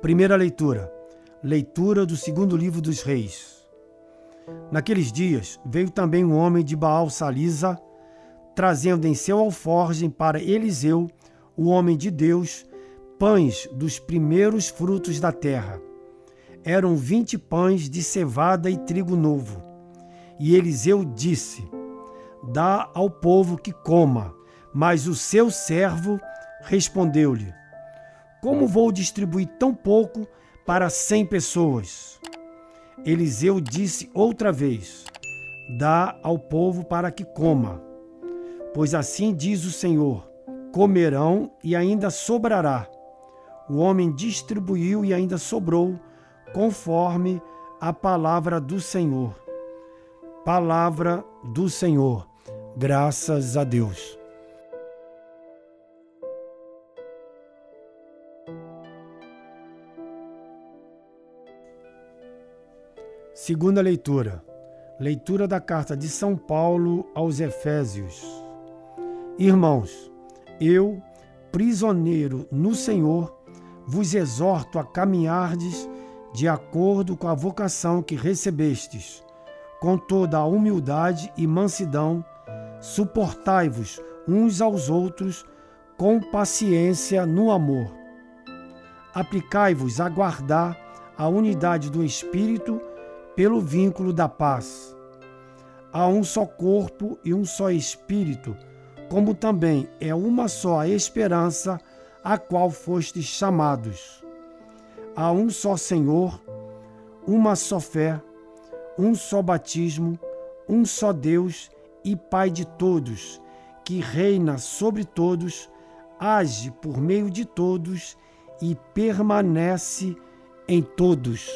Primeira leitura. Leitura do segundo livro dos Reis. Naqueles dias veio também um homem de Baal-Salisa, trazendo em seu alforjem para Eliseu, o homem de Deus, pães dos primeiros frutos da terra. Eram 20 pães de cevada e trigo novo. E Eliseu disse: dá ao povo que coma. Mas o seu servo respondeu-lhe: como vou distribuir tão pouco para 100 pessoas? Eliseu disse outra vez: dá ao povo para que coma. Pois assim diz o Senhor: comerão e ainda sobrará. O homem distribuiu e ainda sobrou, conforme a palavra do Senhor. Palavra do Senhor. Graças a Deus. Segunda leitura. Leitura da carta de São Paulo aos Efésios. Irmãos, eu, prisioneiro no Senhor, vos exorto a caminhardes de acordo com a vocação que recebestes, com toda a humildade e mansidão, suportai-vos uns aos outros com paciência no amor. Aplicai-vos a guardar a unidade do Espírito pelo vínculo da paz. Há um só corpo e um só Espírito, como também é uma só a esperança a qual fostes chamados. Há um só Senhor, uma só fé, um só batismo, um só Deus e Pai de todos, que reina sobre todos, age por meio de todos e permanece em todos.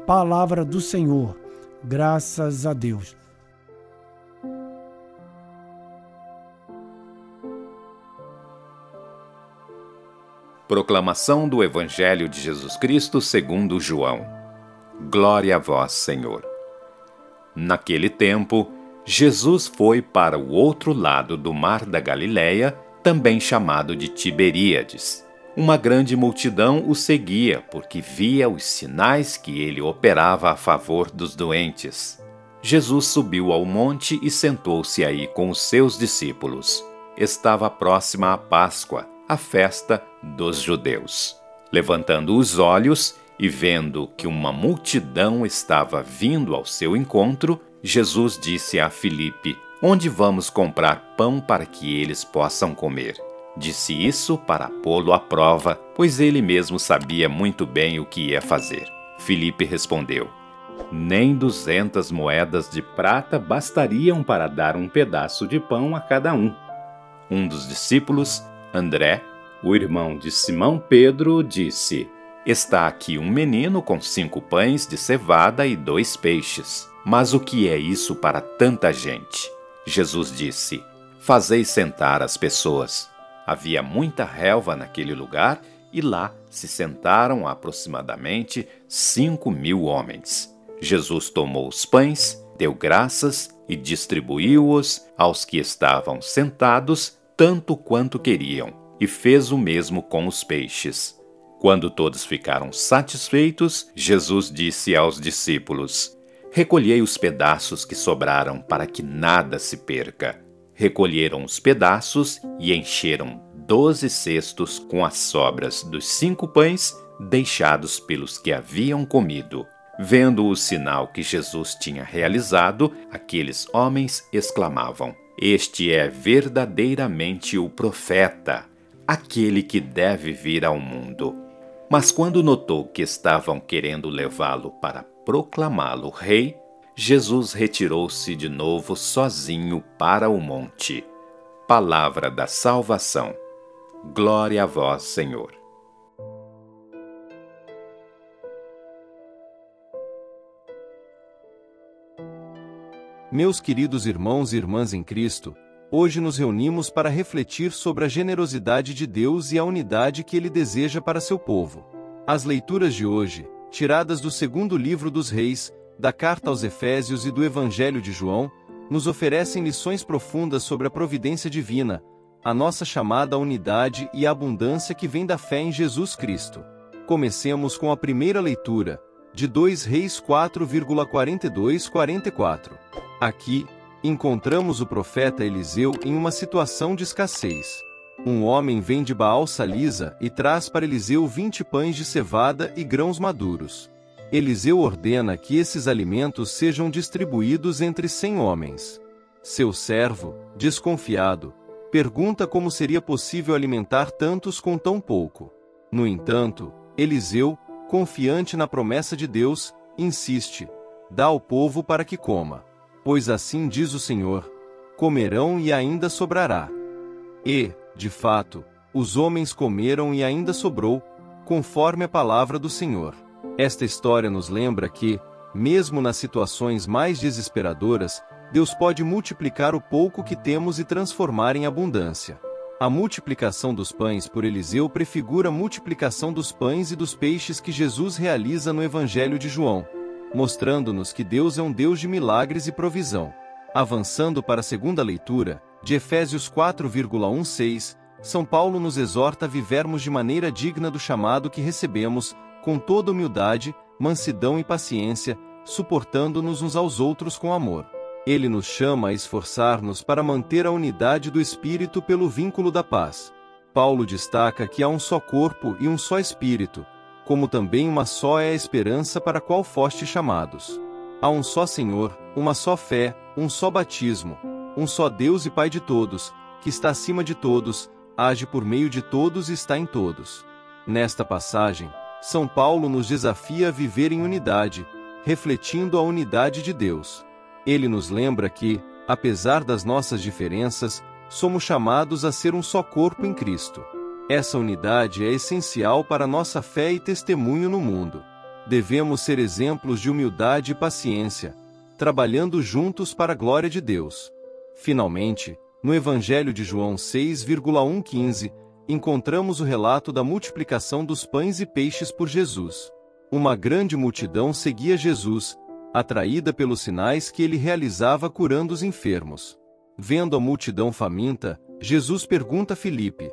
Palavra do Senhor. Graças a Deus. Proclamação do Evangelho de Jesus Cristo segundo João. Glória a vós, Senhor. Naquele tempo, Jesus foi para o outro lado do mar da Galileia, também chamado de Tiberíades. Uma grande multidão o seguia, porque via os sinais que ele operava a favor dos doentes. Jesus subiu ao monte e sentou-se aí com os seus discípulos. Estava próxima a Páscoa, a festa dos judeus. Levantando os olhos e vendo que uma multidão estava vindo ao seu encontro, Jesus disse a Filipe: onde vamos comprar pão para que eles possam comer? Disse isso para pô-lo à prova, pois ele mesmo sabia muito bem o que ia fazer. Filipe respondeu: nem 200 moedas de prata bastariam para dar um pedaço de pão a cada um. Um dos discípulos, André, o irmão de Simão Pedro, disse: está aqui um menino com 5 pães de cevada e 2 peixes. Mas o que é isso para tanta gente? Jesus disse: fazei sentar as pessoas. Havia muita relva naquele lugar e lá se sentaram aproximadamente 5.000 homens. Jesus tomou os pães, deu graças e distribuiu-os aos que estavam sentados, tanto quanto queriam, e fez o mesmo com os peixes. Quando todos ficaram satisfeitos, Jesus disse aos discípulos: recolhei os pedaços que sobraram para que nada se perca. Recolheram os pedaços e encheram 12 cestos com as sobras dos 5 pães deixados pelos que haviam comido. Vendo o sinal que Jesus tinha realizado, aqueles homens exclamavam: este é verdadeiramente o profeta, aquele que deve vir ao mundo. Mas quando notou que estavam querendo levá-lo para proclamá-lo rei, Jesus retirou-se de novo sozinho para o monte. Palavra da salvação. Glória a vós, Senhor. Meus queridos irmãos e irmãs em Cristo, hoje nos reunimos para refletir sobre a generosidade de Deus e a unidade que Ele deseja para seu povo. As leituras de hoje, tiradas do segundo livro dos Reis, da Carta aos Efésios e do Evangelho de João, nos oferecem lições profundas sobre a providência divina, a nossa chamada à unidade e a abundância que vem da fé em Jesus Cristo. Comecemos com a primeira leitura, de 2 Reis 4,42-44. Aqui, encontramos o profeta Eliseu em uma situação de escassez. Um homem vem de Baal-Salisa e traz para Eliseu 20 pães de cevada e grãos maduros. Eliseu ordena que esses alimentos sejam distribuídos entre 100 homens. Seu servo, desconfiado, pergunta como seria possível alimentar tantos com tão pouco. No entanto, Eliseu, confiante na promessa de Deus, insiste: dá ao povo para que coma. Pois assim diz o Senhor: comerão e ainda sobrará. E, de fato, os homens comeram e ainda sobrou, conforme a palavra do Senhor. Esta história nos lembra que, mesmo nas situações mais desesperadoras, Deus pode multiplicar o pouco que temos e transformar em abundância. A multiplicação dos pães por Eliseu prefigura a multiplicação dos pães e dos peixes que Jesus realiza no Evangelho de João, mostrando-nos que Deus é um Deus de milagres e provisão. Avançando para a segunda leitura, de Efésios 4,16, São Paulo nos exorta a vivermos de maneira digna do chamado que recebemos, com toda humildade, mansidão e paciência, suportando-nos uns aos outros com amor. Ele nos chama a esforçar-nos para manter a unidade do Espírito pelo vínculo da paz. Paulo destaca que há um só corpo e um só Espírito, como também uma só é a esperança para a qual fostes chamados. Há um só Senhor, uma só fé, um só batismo, um só Deus e Pai de todos, que está acima de todos, age por meio de todos e está em todos. Nesta passagem, São Paulo nos desafia a viver em unidade, refletindo a unidade de Deus. Ele nos lembra que, apesar das nossas diferenças, somos chamados a ser um só corpo em Cristo. Essa unidade é essencial para nossa fé e testemunho no mundo. Devemos ser exemplos de humildade e paciência, trabalhando juntos para a glória de Deus. Finalmente, no Evangelho de João 6,1-15, encontramos o relato da multiplicação dos pães e peixes por Jesus. Uma grande multidão seguia Jesus, atraída pelos sinais que ele realizava curando os enfermos. Vendo a multidão faminta, Jesus pergunta a Filipe: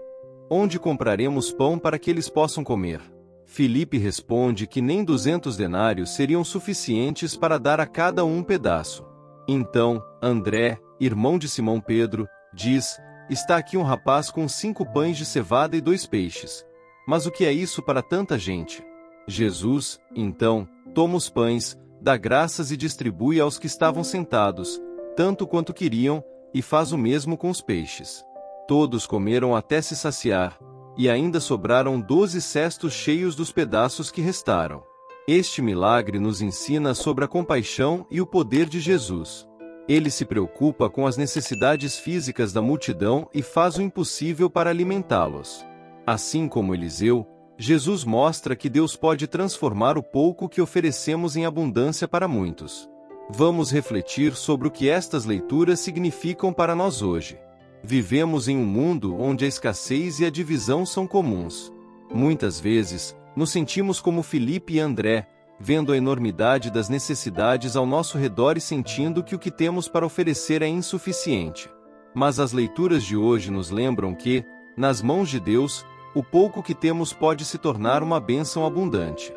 onde compraremos pão para que eles possam comer? Filipe responde que nem 200 denários seriam suficientes para dar a cada um pedaço. Então, André, irmão de Simão Pedro, diz: está aqui um rapaz com 5 pães de cevada e 2 peixes. Mas o que é isso para tanta gente? Jesus, então, toma os pães, dá graças e distribui aos que estavam sentados, tanto quanto queriam, e faz o mesmo com os peixes. Todos comeram até se saciar, e ainda sobraram 12 cestos cheios dos pedaços que restaram. Este milagre nos ensina sobre a compaixão e o poder de Jesus. Ele se preocupa com as necessidades físicas da multidão e faz o impossível para alimentá-los. Assim como Eliseu, Jesus mostra que Deus pode transformar o pouco que oferecemos em abundância para muitos. Vamos refletir sobre o que estas leituras significam para nós hoje. Vivemos em um mundo onde a escassez e a divisão são comuns. Muitas vezes, nos sentimos como Filipe e André, vendo a enormidade das necessidades ao nosso redor e sentindo que o que temos para oferecer é insuficiente. Mas as leituras de hoje nos lembram que, nas mãos de Deus, o pouco que temos pode se tornar uma bênção abundante.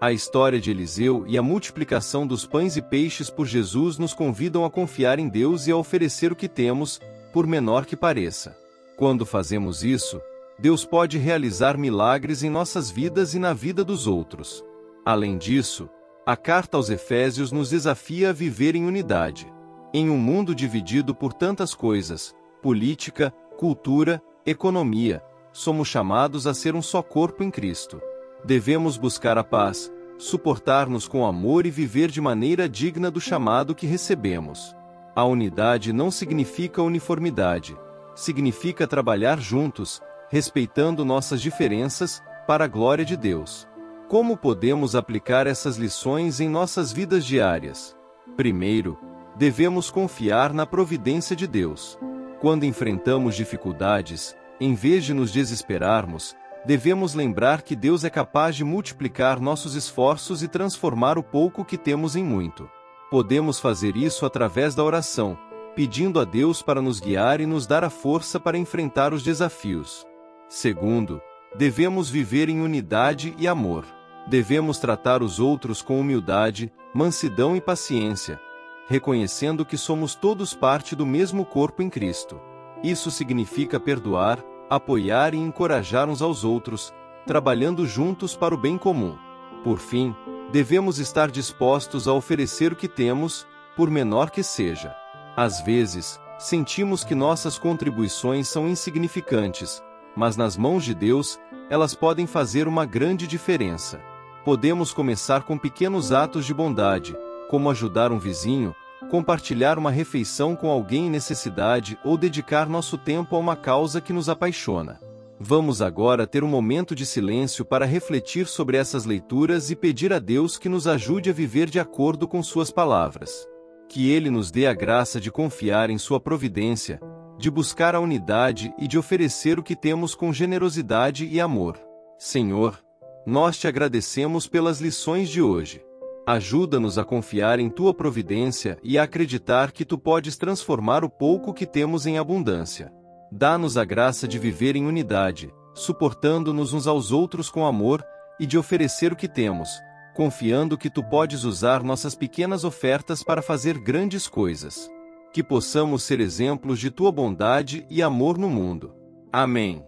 A história de Eliseu e a multiplicação dos pães e peixes por Jesus nos convidam a confiar em Deus e a oferecer o que temos, por menor que pareça. Quando fazemos isso, Deus pode realizar milagres em nossas vidas e na vida dos outros. Além disso, a carta aos Efésios nos desafia a viver em unidade. Em um mundo dividido por tantas coisas, política, cultura, economia, somos chamados a ser um só corpo em Cristo. Devemos buscar a paz, suportar-nos com amor e viver de maneira digna do chamado que recebemos. A unidade não significa uniformidade, significa trabalhar juntos, respeitando nossas diferenças, para a glória de Deus. Como podemos aplicar essas lições em nossas vidas diárias? Primeiro, devemos confiar na providência de Deus. Quando enfrentamos dificuldades, em vez de nos desesperarmos, devemos lembrar que Deus é capaz de multiplicar nossos esforços e transformar o pouco que temos em muito. Podemos fazer isso através da oração, pedindo a Deus para nos guiar e nos dar a força para enfrentar os desafios. Segundo, devemos viver em unidade e amor. Devemos tratar os outros com humildade, mansidão e paciência, reconhecendo que somos todos parte do mesmo corpo em Cristo. Isso significa perdoar, apoiar e encorajar uns aos outros, trabalhando juntos para o bem comum. Por fim, devemos estar dispostos a oferecer o que temos, por menor que seja. Às vezes, sentimos que nossas contribuições são insignificantes, mas nas mãos de Deus, elas podem fazer uma grande diferença. Podemos começar com pequenos atos de bondade, como ajudar um vizinho, compartilhar uma refeição com alguém em necessidade ou dedicar nosso tempo a uma causa que nos apaixona. Vamos agora ter um momento de silêncio para refletir sobre essas leituras e pedir a Deus que nos ajude a viver de acordo com suas palavras. Que Ele nos dê a graça de confiar em sua providência, de buscar a unidade e de oferecer o que temos com generosidade e amor. Senhor, nós te agradecemos pelas lições de hoje. Ajuda-nos a confiar em tua providência e a acreditar que tu podes transformar o pouco que temos em abundância. Dá-nos a graça de viver em unidade, suportando-nos uns aos outros com amor, e de oferecer o que temos, confiando que tu podes usar nossas pequenas ofertas para fazer grandes coisas. Que possamos ser exemplos de tua bondade e amor no mundo. Amém.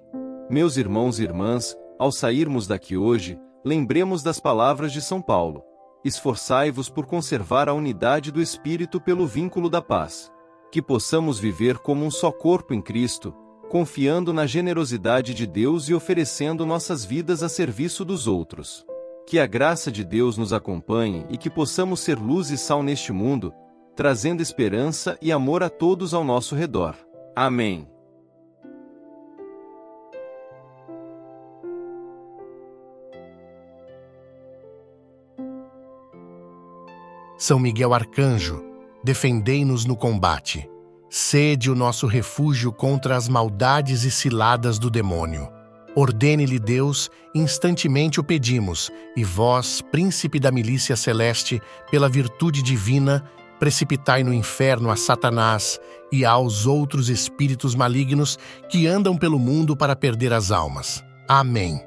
Meus irmãos e irmãs, ao sairmos daqui hoje, lembremos das palavras de São Paulo. Esforçai-vos por conservar a unidade do Espírito pelo vínculo da paz. Que possamos viver como um só corpo em Cristo, confiando na generosidade de Deus e oferecendo nossas vidas a serviço dos outros. Que a graça de Deus nos acompanhe e que possamos ser luz e sal neste mundo, trazendo esperança e amor a todos ao nosso redor. Amém. São Miguel Arcanjo, defendei-nos no combate. Sede o nosso refúgio contra as maldades e ciladas do demônio. Ordene-lhe Deus, instantemente o pedimos, e vós, príncipe da milícia celeste, pela virtude divina, precipitai no inferno a Satanás e aos outros espíritos malignos que andam pelo mundo para perder as almas. Amém.